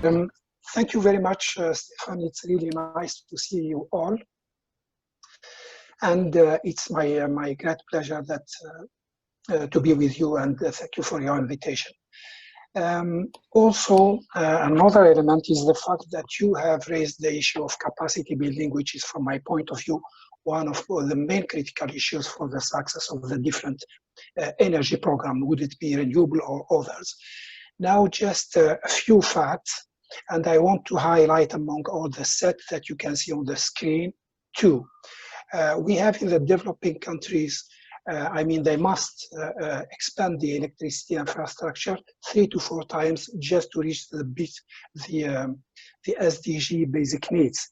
Thank you very much, Stefan. It's really nice to see you all. And it's my great pleasure to be with you, and thank you for your invitation. Also, another element is the fact that you have raised the issue of capacity building, which is, from my point of view, one of the main critical issues for the success of the different energy program, would it be renewable or others. Now, just a few facts, and I want to highlight among all the set that you can see on the screen two. We have in the developing countries, they must expand the electricity infrastructure 3 to 4 times just to reach the SDG basic needs,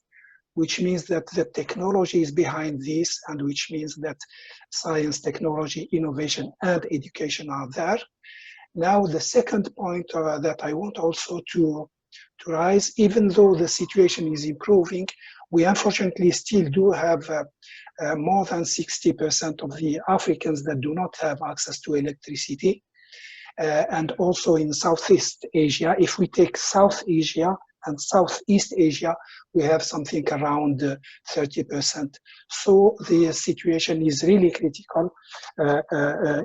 which means that the technology is behind this, and which means that science, technology, innovation, and education are there. Now, the second point that I want also to rise, even though the situation is improving, we unfortunately still do have more than 60% of the Africans that do not have access to electricity. And also in Southeast Asia, if we take South Asia and Southeast Asia, we have something around 30%. So the situation is really critical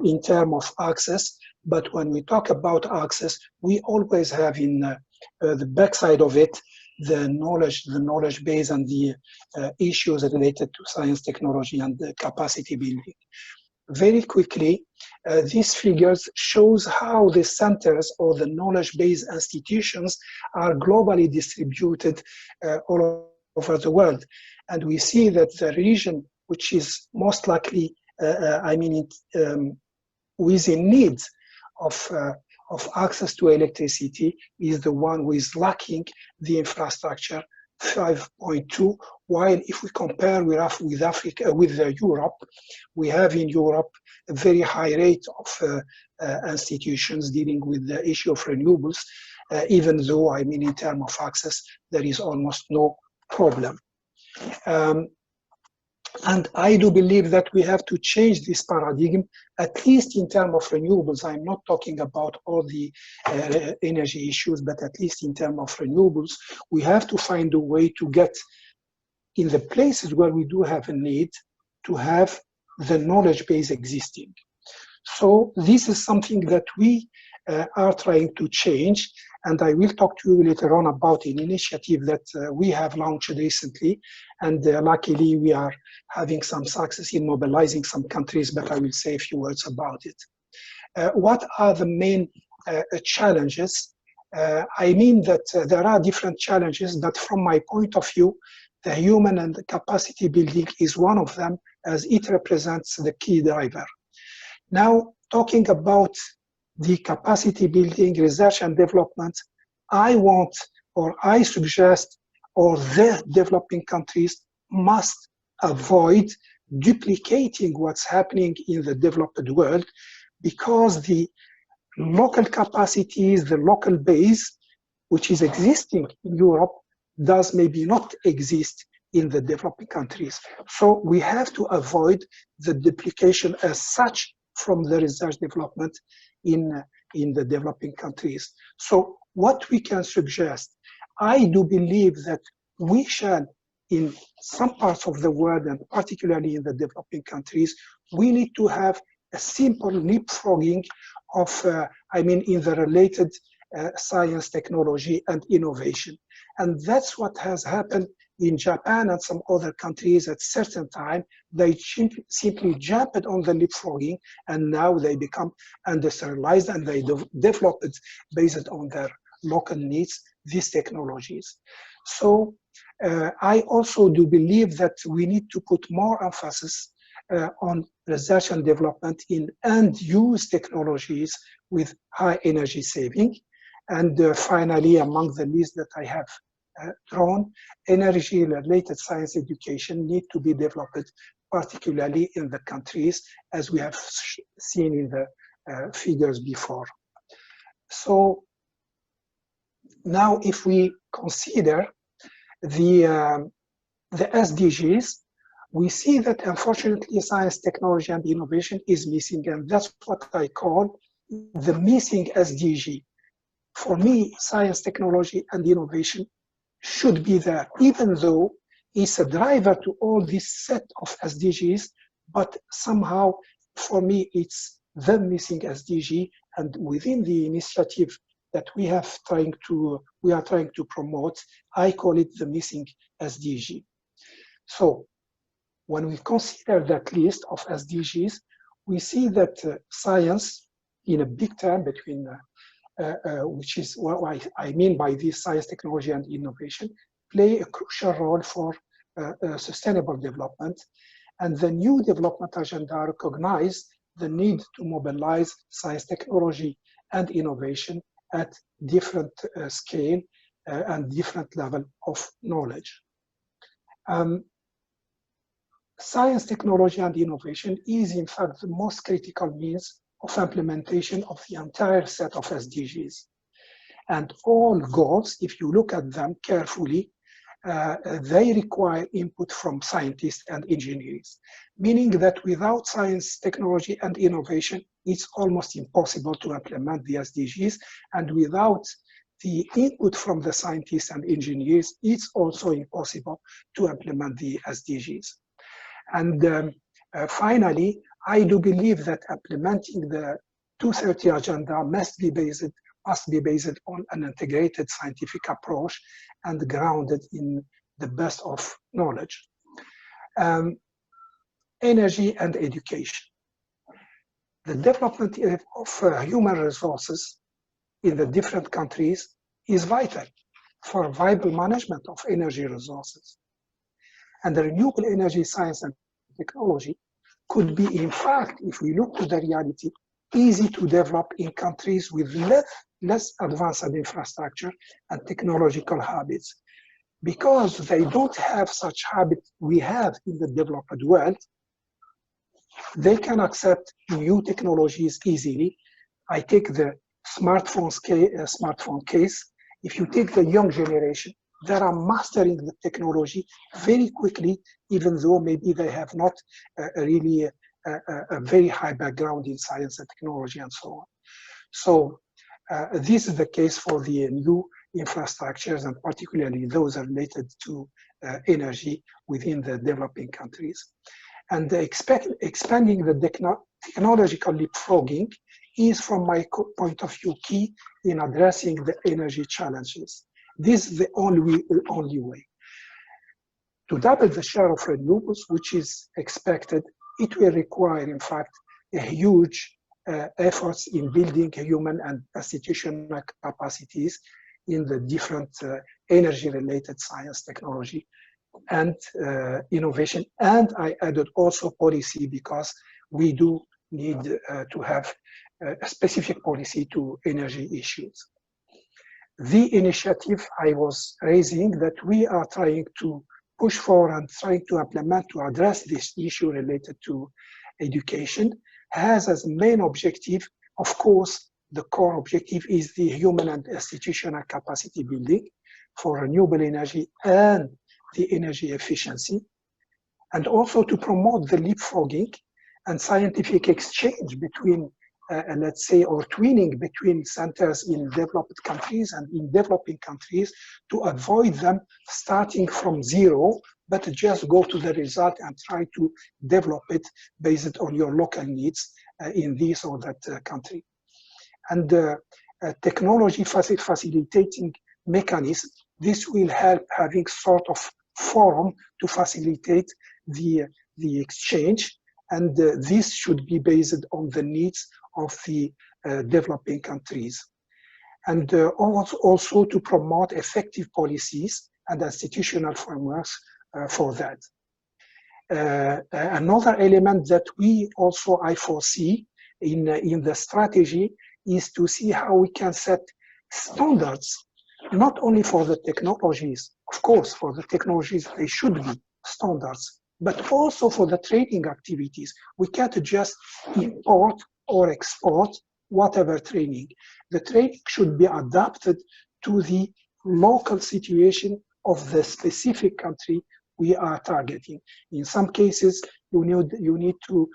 in terms of access. But when we talk about access, we always have in the backside of it the knowledge base, and the issues related to science, technology, and the capacity building. Very quickly, these figures shows how the centers or the knowledge-based institutions are globally distributed all over the world. And we see that the region which is most likely, within needs of access to electricity is the one who is lacking the infrastructure, 5.2, while if we compare with Africa, with Europe, we have in Europe a very high rate of institutions dealing with the issue of renewables, even though, in terms of access, there is almost no problem. And I do believe that we have to change this paradigm, at least in terms of renewables. I'm not talking about all the energy issues, but at least in terms of renewables, we have to find a way to get in the places where we do have a need to have the knowledge base existing. So this is something that we are trying to change, and I will talk to you later on about an initiative that we have launched recently, and luckily we are having some success in mobilizing some countries, but I will say a few words about it. What are the main challenges? That there are different challenges, but from my point of view, the human and the capacity building is one of them, as it represents the key driver. Now, talking about the capacity building, research and development, I suggest, or the developing countries must avoid duplicating what's happening in the developed world, because the local capacities, the local base, which is existing in Europe, does maybe not exist in the developing countries. So we have to avoid the duplication as such from the research development in the developing countries. So what we can suggest, I do believe that we shall, in some parts of the world, and particularly in the developing countries, we need to have a simple leapfrogging of, in the related science, technology, and innovation. And that's what has happened in Japan and some other countries at certain time. They simply jumped on the leapfrogging, and now they become industrialized, and they developed based on their local needs, these technologies. So I also do believe that we need to put more emphasis on research and development in end-use technologies with high energy saving. And finally, among the list that I have drawn, energy-related science education need to be developed, particularly in the countries, as we have seen in the figures before. So now, if we consider the SDGs, we see that unfortunately science, technology, and innovation is missing, and that's what I call the missing SDG. for me, science, technology, and innovation should be there, even though it's a driver to all this set of SDGs, but somehow for me it's the missing SDG, and within the initiative that we are trying to promote, I call it the missing SDG. So when we consider that list of SDGs, we see that science, in a big term between which is what I mean by this, science, technology, and innovation, play a crucial role for sustainable development. And the new development agenda recognizes the need to mobilize science, technology, and innovation at different scale and different level of knowledge. Science, technology, and innovation is in fact the most critical means of implementation of the entire set of SDGs. And all goals, if you look at them carefully, they require input from scientists and engineers, meaning that without science, technology, and innovation, it's almost impossible to implement the SDGs. And without the input from the scientists and engineers, it's also impossible to implement the SDGs. And finally, I do believe that implementing the 2030 agenda must be based on an integrated scientific approach and grounded in the best of knowledge. Energy and education. The development of human resources in the different countries is vital for viable management of energy resources. And the renewable energy, science, and technology could be, in fact, if we look to the reality, easy to develop in countries with less advanced infrastructure and technological habits. Because they don't have such habits we have in the developed world, they can accept new technologies easily. I take the smartphone case. If you take the young generation, they are mastering the technology very quickly, even though maybe they have not really a very high background in science and technology and so on. So this is the case for the new infrastructures, and particularly those related to energy within the developing countries. And expanding the technological leapfrogging is, from my point of view, key in addressing the energy challenges. This is the only way. To double the share of renewables, which is expected, it will require, in fact, a huge efforts in building human and institutional capacities in the different energy-related science, technology, and innovation. And I added also policy, because we do need to have a specific policy to energy issues. The initiative I was raising that we are trying to push for and trying to implement to address this issue related to education has as main objective, of course, the core objective is the human and institutional capacity building for renewable energy and the energy efficiency, and also to promote the leapfrogging and scientific exchange between, let's say, or twinning between centers in developed countries and in developing countries, to avoid them starting from zero, but just go to the result and try to develop it based on your local needs in this or that country. And technology facilitating mechanism, this will help having sort of forum to facilitate the exchange, and this should be based on the needs of the developing countries. And also to promote effective policies and institutional frameworks for that. Another element that I foresee in the strategy is to see how we can set standards, not only for the technologies, of course, for the technologies, they should be standards, but also for the trading activities. We can't just import or export whatever training. The training should be adapted to the local situation of the specific country we are targeting. In some cases, you need to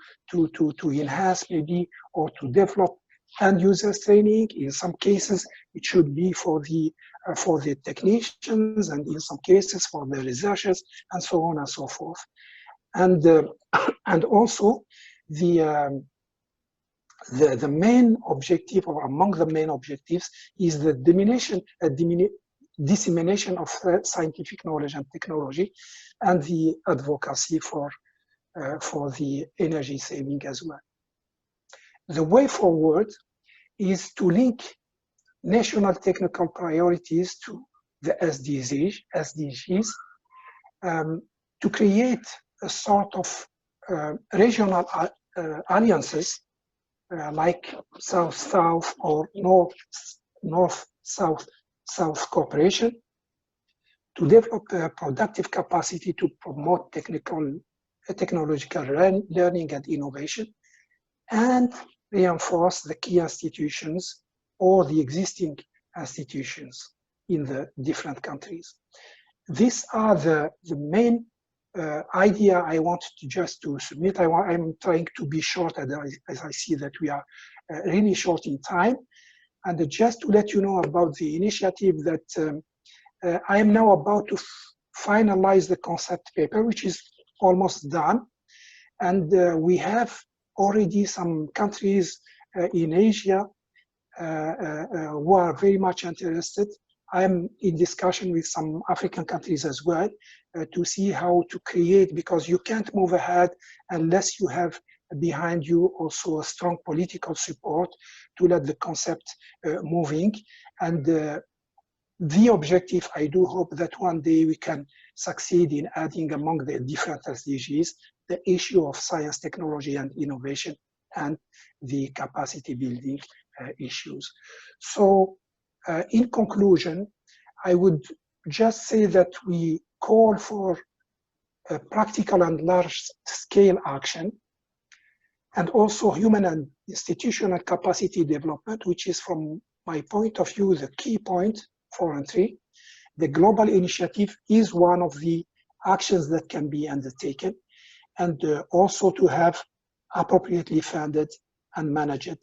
enhance maybe or to develop end users training. In some cases, It should be for the technicians, and in some cases for the researchers, and so on and so forth. And and also the the main objective, or among the main objectives, is the dissemination of scientific knowledge and technology, and the advocacy for the energy saving as well. The way forward is to link national technical priorities to the SDGs, to create a sort of regional alliances like South-South or North-South cooperation, to develop a productive capacity to promote technological learning and innovation, and reinforce the key institutions or the existing institutions in the different countries. These are the main idea I want to just to submit. I'm trying to be short, as I see that we are really short in time. And just to let you know about the initiative that I am now about to finalize the concept paper, which is almost done. And we have already some countries in Asia who are very much interested. I'm in discussion with some African countries as well to see how to create, because you can't move ahead unless you have behind you also a strong political support to let the concept moving. And the objective, I do hope that one day we can succeed in adding among the different SDGs the issue of science, technology, and innovation, and the capacity building issues. So in conclusion, I would just say that we call for a practical and large-scale action, and also human and institutional capacity development, which is, from my point of view, the key point 4 and 3. The global initiative is one of the actions that can be undertaken, and also to have appropriately funded and managed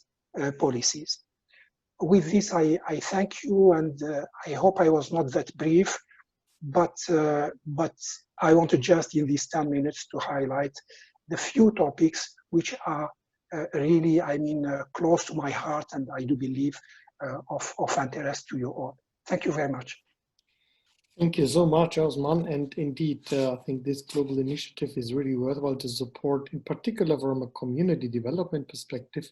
policies. With this, I thank you, and I hope I was not that brief, but I want to just in these 10 minutes to highlight the few topics which are really, close to my heart, and I do believe of interest to you all. Thank you very much. Thank you so much, Osman. And indeed, I think this global initiative is really worthwhile to support, in particular from a community development perspective,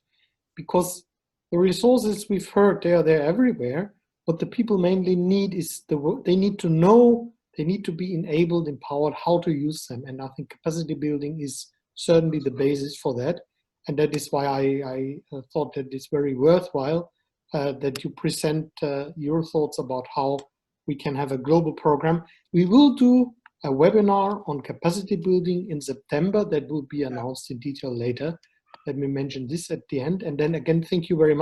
because the resources we've heard, they are there everywhere. What the people mainly need is they need to know, they need to be enabled, empowered how to use them. And I think capacity building is certainly the basis for that. And that is why I thought that it's very worthwhile that you present your thoughts about how we can have a global program. We will do a webinar on capacity building in September that will be announced in detail later. Let me mention this at the end. And then again, thank you very much.